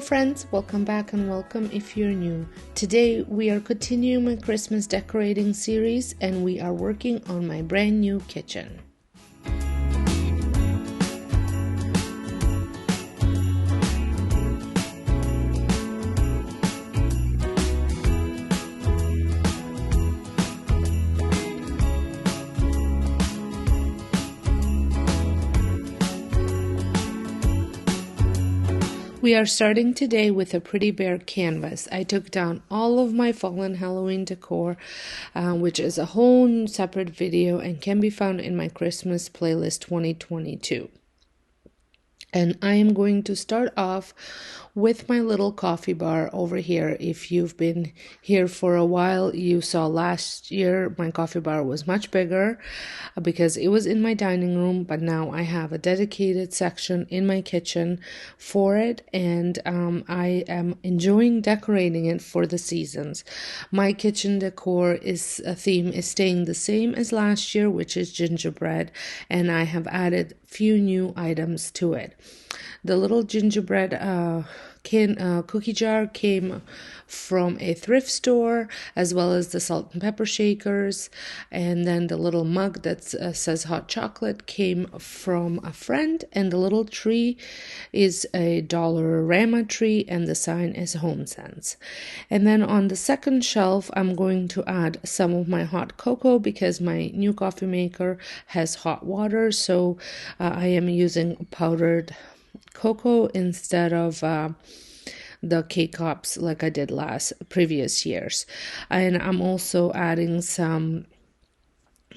friends, welcome back and welcome if you're new. Today we are continuing my Christmas decorating series and we are working on my brand new kitchen. We are starting today with a pretty bare canvas. I took down all of my fall and Halloween decor, which is a whole separate video and can be found in my Christmas playlist 2022. And I am going to start off with my little coffee bar over here. If you've been here for a while, you saw last year my coffee bar was much bigger because it was in my dining room, but now I have a dedicated section in my kitchen for it, and I am enjoying decorating it for the seasons. My kitchen decor theme is staying the same as last year, which is gingerbread, and I have added few new items to it. The little gingerbread cookie jar came from a thrift store, as well as the salt and pepper shakers, and then the little mug that says hot chocolate came from a friend, and the little tree is a Dollarama tree, and the sign is Home Sense. And then on the second shelf, I'm going to add some of my hot cocoa because my new coffee maker has hot water, so I am using powdered cocoa instead of the K-Cups like I did previous years. And I'm also adding some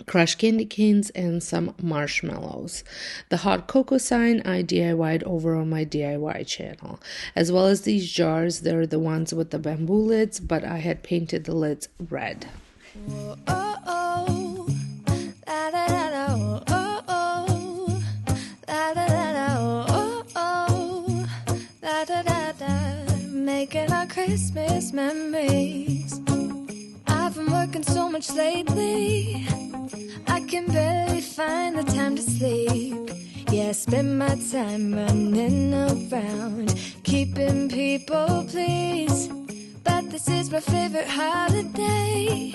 crushed candy canes and some marshmallows. The hot cocoa sign I DIY'd over on my DIY channel, as well as these jars. They're the ones with the bamboo lids, but I had painted the lids red. Whoa, oh, oh. La, la, la, la, oh, oh, oh. La, la, la, la, oh, oh, oh. La, da, da, da. Making our Christmas memories. I've been working so much lately, I can barely find the time to sleep. Yeah, I spend my time running around, keeping people pleased. But this is my favorite holiday.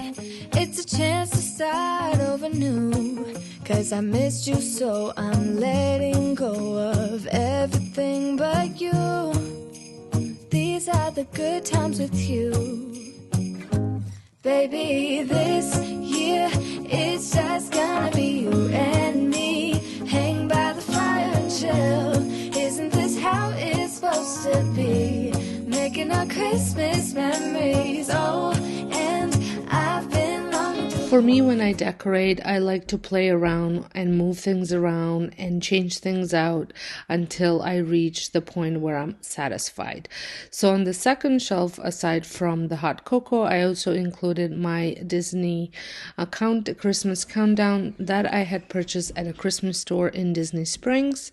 It's a chance to start over new. 'Cause I missed you, so I'm letting go of everything but you. These are the good times with you. Baby, this year it's just gonna be you and me. Hang by the fire and chill. Isn't this how it's supposed to be? Making our Christmas memories. Oh, and I've been longing to... For me, when I decorate, I like to play around and move things around and change things out until I reach the point where I'm satisfied. So on the second shelf, aside from the hot cocoa, I also included my Disney Christmas countdown that I had purchased at a Christmas store in Disney Springs.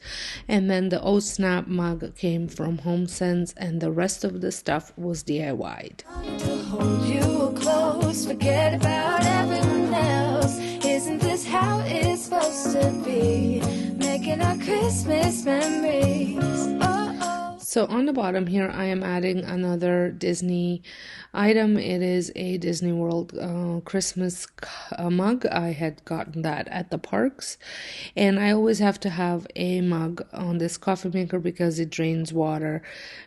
And then the Oh Snap mug came from Home Sense, and the rest of the stuff was DIY'd. To hold you close, forget about everyone else. Isn't this how it's supposed to be? Making our Christmas memories. Oh, oh. So on the bottom here, I am adding another Disney item. It is a Disney World Christmas mug. I had gotten that at the parks. And I always have to have a mug on this coffee maker because it drains water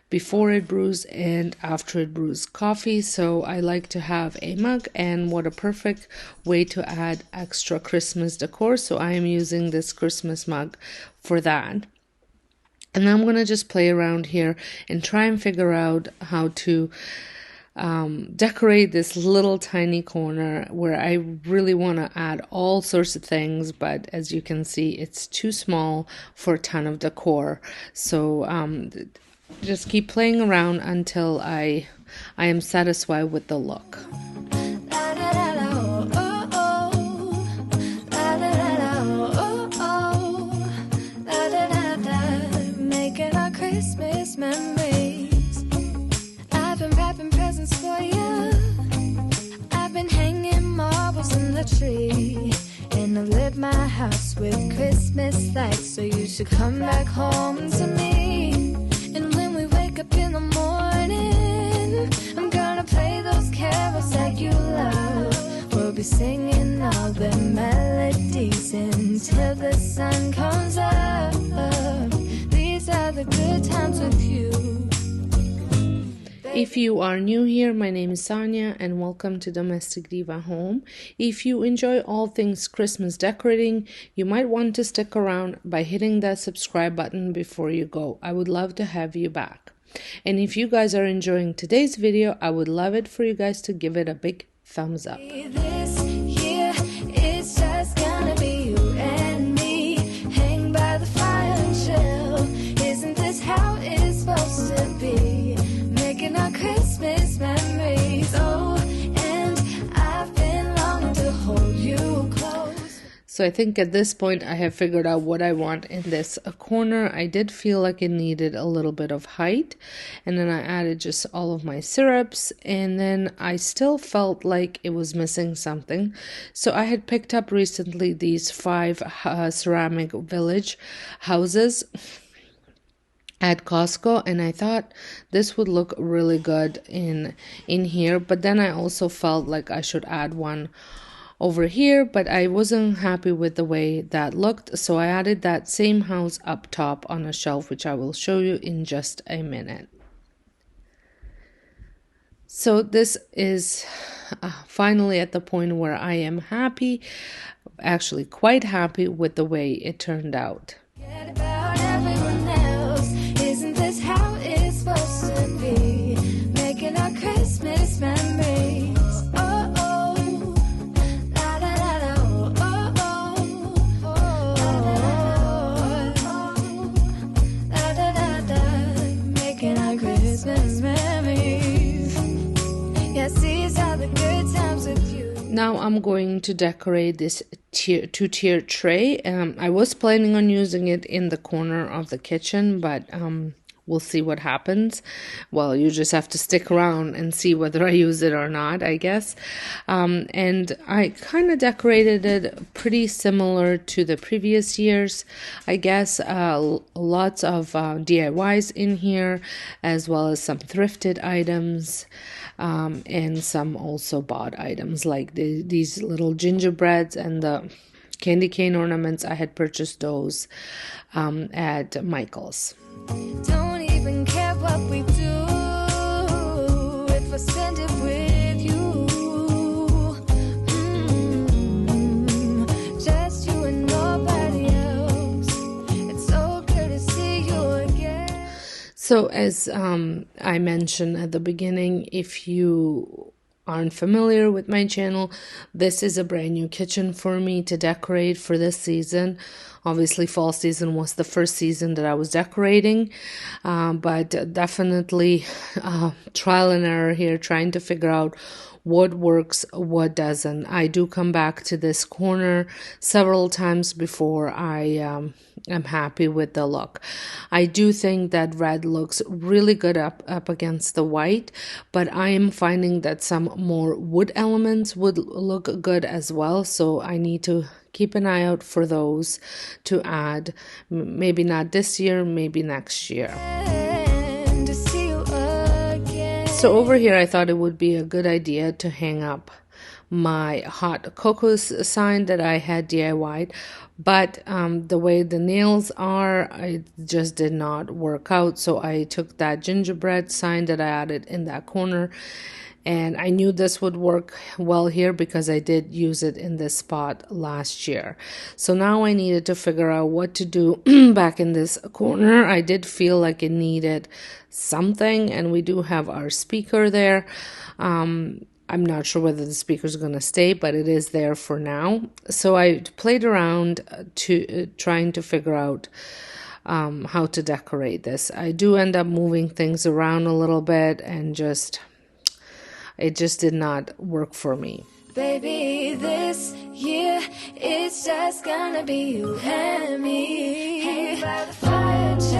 before it brews and after it brews coffee. So I like to have a mug, and what a perfect way to add extra Christmas decor. So I am using this Christmas mug for that. And I'm going to just play around here and try and figure out how to decorate this little tiny corner where I really want to add all sorts of things, but as you can see, it's too small for a ton of decor. So just keep playing around until I am satisfied with the look. Christmas memories. I've been wrapping presents for you. I've been hanging marbles in the tree, and I lit my house with Christmas lights. So you should come back home to me. And when we wake up in the morning, If you are new here, my name is Sonja and welcome to Domestic Diva Home. If you enjoy all things Christmas decorating, you might want to stick around by hitting that subscribe button before you go. I would love to have you back. And if you guys are enjoying today's video, I would love it for you guys to give it a big thumbs up. This year it's just gonna be you and me, hang by the fire and chill. Isn't this how it's supposed to be? Making our Christmas memories. Oh, and I've been longing to hold you close. So I think at this point I have figured out what I want in this corner. I did feel like it needed a little bit of height, and then I added just all of my syrups, and then I still felt like it was missing something. So I had picked up recently these 5 ceramic village houses at Costco, and I thought this would look really good in here, but then I also felt like I should add one over here, but I wasn't happy with the way that looked, so I added that same house up top on a shelf, which I will show you in just a minute. So this is finally at the point where I am happy, actually quite happy with the way it turned out. Forget about everyone else. Isn't this how it's supposed to be? Making our Christmas memories. Oh, oh. La, da, da, da. Oh, oh, oh. La, da, da, da. Making our Christmas memories. Yes, these are the good times with you. Now I'm going to decorate this two-tier tray. I was planning on using it in the corner of the kitchen, but we'll see what happens. Well, you just have to stick around and see whether I use it or not, I guess. And I kind of decorated it pretty similar to the previous years, I guess. Lots of DIYs in here, as well as some thrifted items. And some also bought items like these little gingerbreads and the candy cane ornaments. I had purchased those at Michael's. Don't even care what we do if I spend it with you. Just you and nobody else. It's so good to see you again. So as I mentioned at the beginning, if you aren't familiar with my channel, this is a brand new kitchen for me to decorate for this season. Obviously, fall season was the first season that I was decorating, but definitely trial and error here, trying to figure out what works, what doesn't. I do come back to this corner several times before I am happy with the look. I do think that red looks really good up against the white, but I am finding that some more wood elements would look good as well, so I need to keep an eye out for those to add. Maybe not this year, maybe next year. And to see you again. So over here, I thought it would be a good idea to hang up my hot cocoa sign that I had DIY'd, but the way the nails are, it just did not work out. So I took that gingerbread sign that I added in that corner, and I knew this would work well here because I did use it in this spot last year. So now I needed to figure out what to do back in this corner. I did feel like it needed something, and we do have our speaker there. I'm not sure whether the speaker is going to stay, but it is there for now. So I played around to trying to figure out how to decorate this. I do end up moving things around a little bit, and it just did not work for me. Baby, this year it's just gonna be you and me. Hang by the fire and chill.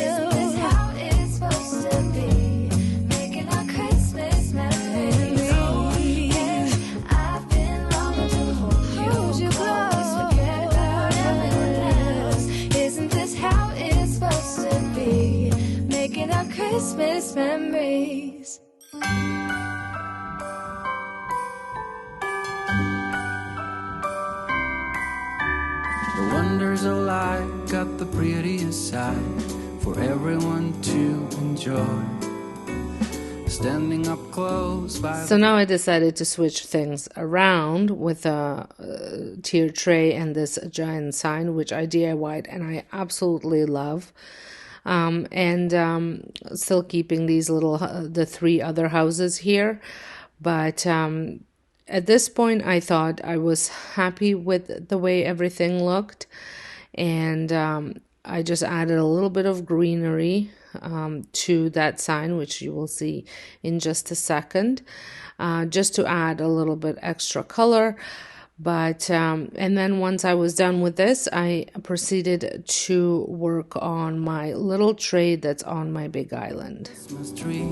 Isn't this how it's supposed to be? Making our Christmas memories. Oh, yeah. I've been longing to hold you close. Forget about everyone else. Isn't this how it's supposed to be? Making our Christmas memories. The wonders of life got the prettiest side for everyone to enjoy. standing up close by. So now I decided to switch things around with a tier tray and this giant sign, which I DIY'd and I absolutely love. Still keeping these little, the 3 other houses here. But at this point, I thought I was happy with the way everything looked. And I just added a little bit of greenery to that sign, which you will see in just a second, just to add a little bit extra color. But and then once I was done with this, I proceeded to work on my little tray that's on my big island. Christmas tree,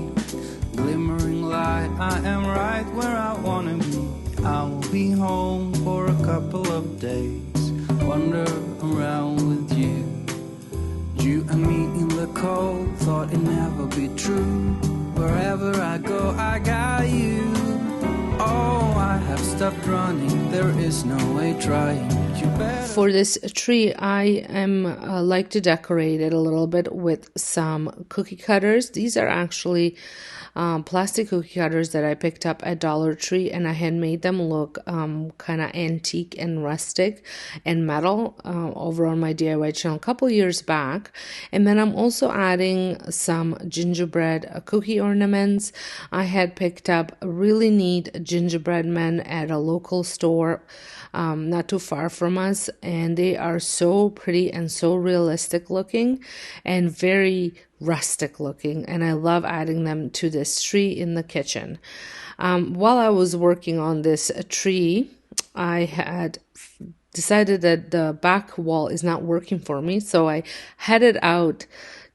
glimmering light, I am right where I wanna be. I will be home for a couple of days, wander around with you. You and me in the cold, thought it'd never be true. Wherever I go, I got you. Oh, I have stopped running, there is no way trying. You better. For this tree, I am like to decorate it a little bit with some cookie cutters. These are actually plastic cookie cutters that I picked up at Dollar Tree, and I had made them look kind of antique and rustic and metal over on my DIY channel a couple years back. And then I'm also adding some gingerbread cookie ornaments. I had picked up really neat gingerbread men at a local store not too far from us, and they are so pretty and so realistic looking and very rustic looking, and I love adding them to this tree in the kitchen. While I was working on this tree, I had decided that the back wall is not working for me, so I headed out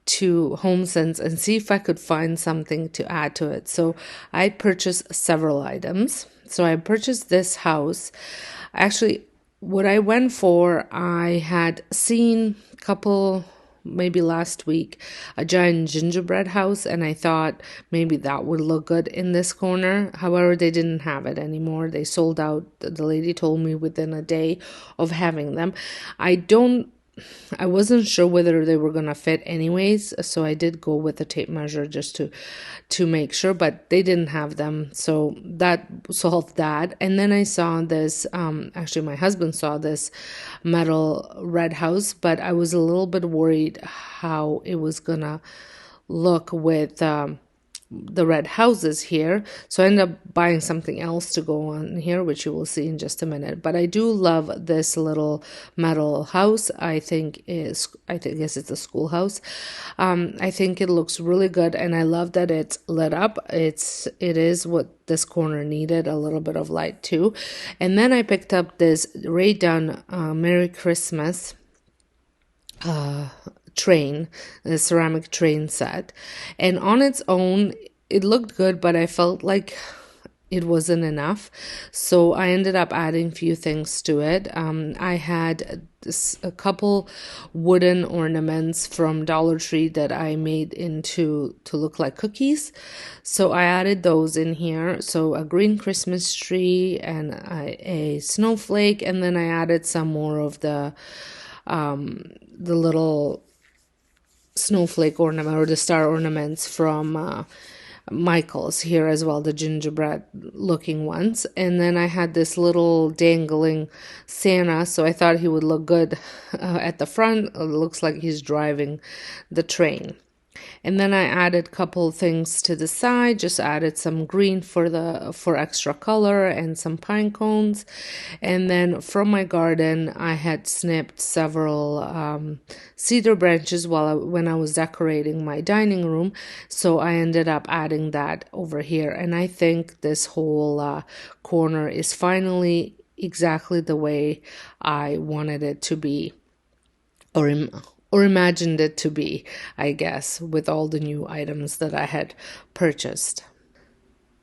to HomeSense and see if I could find something to add to it. So I purchased several items. So I purchased this house. Actually, what I went for, I had seen a couple, maybe last week, a giant gingerbread house, and I thought maybe that would look good in this corner. However, they didn't have it anymore. They sold out. The lady told me within a day of having them. I wasn't sure whether they were gonna fit anyways, so I did go with a tape measure just to make sure, but they didn't have them, so that solved that. And then I saw this, actually my husband saw this metal red house, but I was a little bit worried how it was gonna look with the red houses here, so I ended up buying something else to go on here, which you will see in just a minute. But I do love this little metal house. I guess it's a schoolhouse. I think it looks really good, and I love that it's lit up. It is what this corner needed, a little bit of light too. And then I picked up this Ray Dunn Merry Christmas train, the ceramic train set, and on its own it looked good, but I felt like it wasn't enough, so I ended up adding a few things to it. I had a couple wooden ornaments from Dollar Tree that I made to look like cookies, so I added those in here. So a green Christmas tree and a snowflake, and then I added some more of the little snowflake ornament or the star ornaments from Michael's here as well, the gingerbread looking ones. And then I had this little dangling Santa, so I thought he would look good at the front. It looks like he's driving the train. And then I added a couple things to the side, just added some green for extra color and some pine cones. And then from my garden, I had snipped several cedar branches when I was decorating my dining room. So I ended up adding that over here. And I think this whole corner is finally exactly the way I wanted it to be, or imagined it to be, I guess, with all the new items that I had purchased.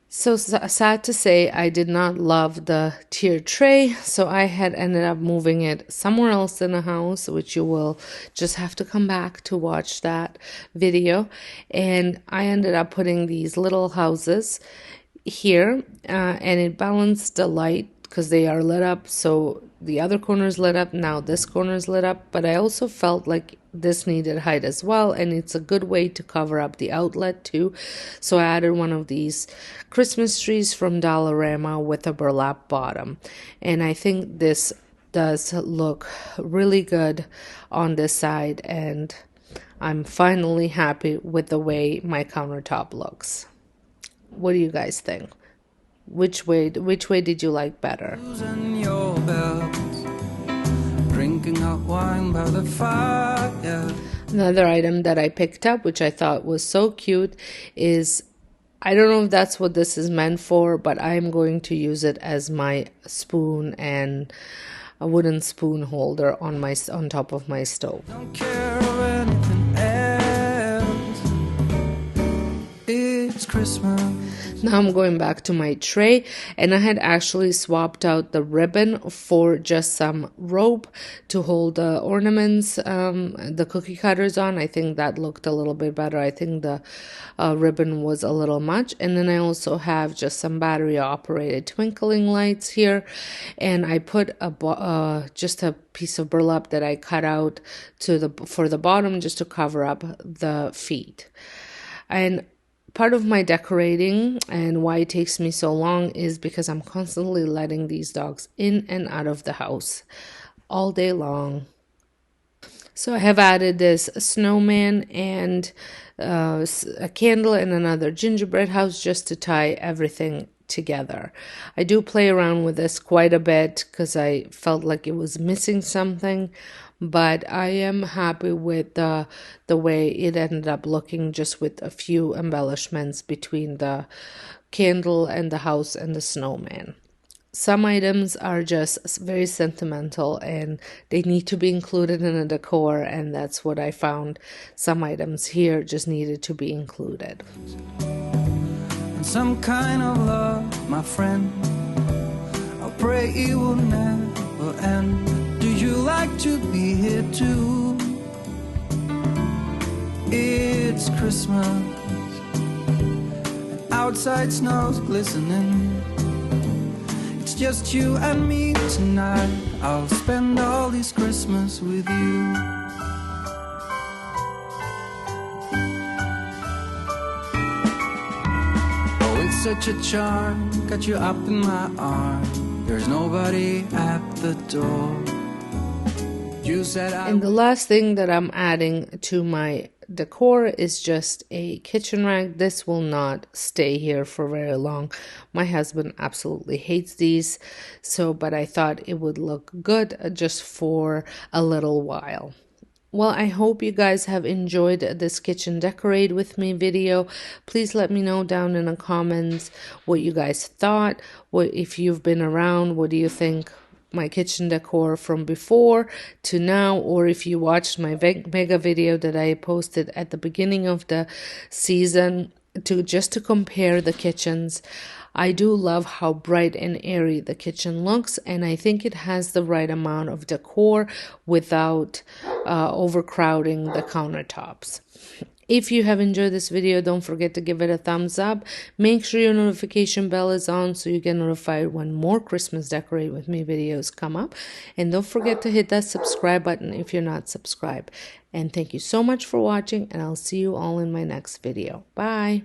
So sad to say, I did not love the tier tray, so I had ended up moving it somewhere else in the house, which you will just have to come back to watch that video. And I ended up putting these little houses here, and it balanced the light because they are lit up. So the other corner is lit up, now this corner is lit up, but I also felt like this needed height as well, and it's a good way to cover up the outlet too. So I added one of these Christmas trees from Dollarama with a burlap bottom, and I think this does look really good on this side, and I'm finally happy with the way my countertop looks. What do you guys think? Which way did you like better? Losing your bells, drinking hot wine by the fire. Another item that I picked up, which I thought was so cute, is, I don't know if that's what this is meant for, but I'm going to use it as my spoon and a wooden spoon holder on top of my stove. Don't care of anything else. It's Christmas. Now I'm going back to my tray, and I had actually swapped out the ribbon for just some rope to hold the ornaments, the cookie cutters on. I think that looked a little bit better. I think the ribbon was a little much. And then I also have just some battery operated twinkling lights here, and I put just a piece of burlap that I cut out for the bottom, just to cover up the feet. And part of my decorating and why it takes me so long is because I'm constantly letting these dogs in and out of the house all day long. So I have added this snowman and a candle and another gingerbread house just to tie everything together. I do play around with this quite a bit because I felt like it was missing something, but I am happy with the way it ended up looking, just with a few embellishments between the candle and the house and the snowman. Some items are just very sentimental and they need to be included in a decor, and that's what I found. Some items here just needed to be included. And some kind of love, my friend, I pray it will never end. Do you like to be here too? It's Christmas, and outside snow's glistening. It's just you and me tonight. I'll spend all this Christmas with you. Oh, it's such a charm, got you up in my arm. There's nobody at the door. You said And the last thing that I'm adding to my decor is just a kitchen rag. This will not stay here for very long. My husband absolutely hates these, but I thought it would look good just for a little while. Well, I hope you guys have enjoyed this kitchen decorate with me video. Please let me know down in the comments what you guys thought. If you've been around, what do you think my kitchen decor from before to now, or if you watched my mega video that I posted at the beginning of the season to compare the kitchens. I do love how bright and airy the kitchen looks, and I think it has the right amount of decor without overcrowding the countertops. If you have enjoyed this video, don't forget to give it a thumbs up. Make sure your notification bell is on so you get notified when more Christmas Decorate With Me videos come up. And don't forget to hit that subscribe button if you're not subscribed. And thank you so much for watching, and I'll see you all in my next video. Bye!